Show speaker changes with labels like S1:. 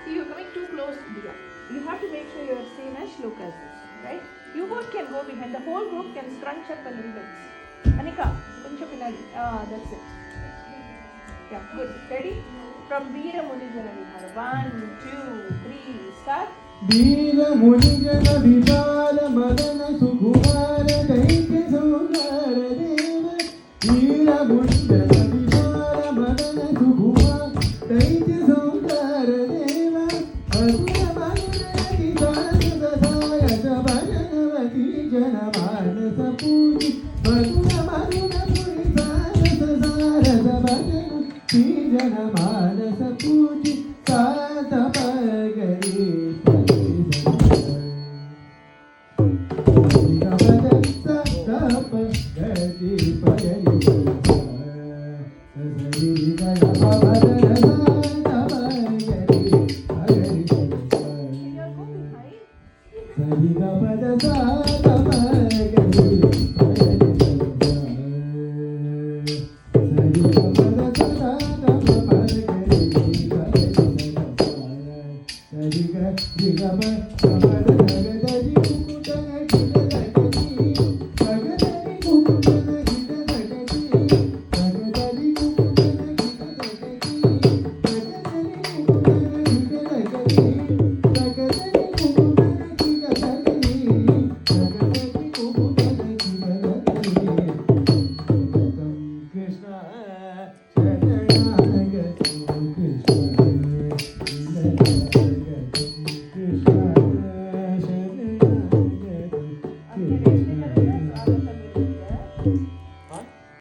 S1: See, you're coming too close to Dia. You have to make sure you're same as Shloka's, right? You both can go behind. The whole group can scrunch up a little bit. Anika, bunch of pinadi. That's it. Yeah, good. Ready? From Veera Munijana Vihara. 1, 2, 3, start.
S2: Veera Munijana Vihara Madana Sukumara Daitya Sundara Deva. Veera Munijana Vihara Madana Sukumara Daitya Sundara Deva. Madhura Madhurati Sarasasaya Bhajanavati Janamanasa Puji. Madhura Madhurati Sarasasaya Bhajanavati Janamanasa Puji. Sata Pagari Diga,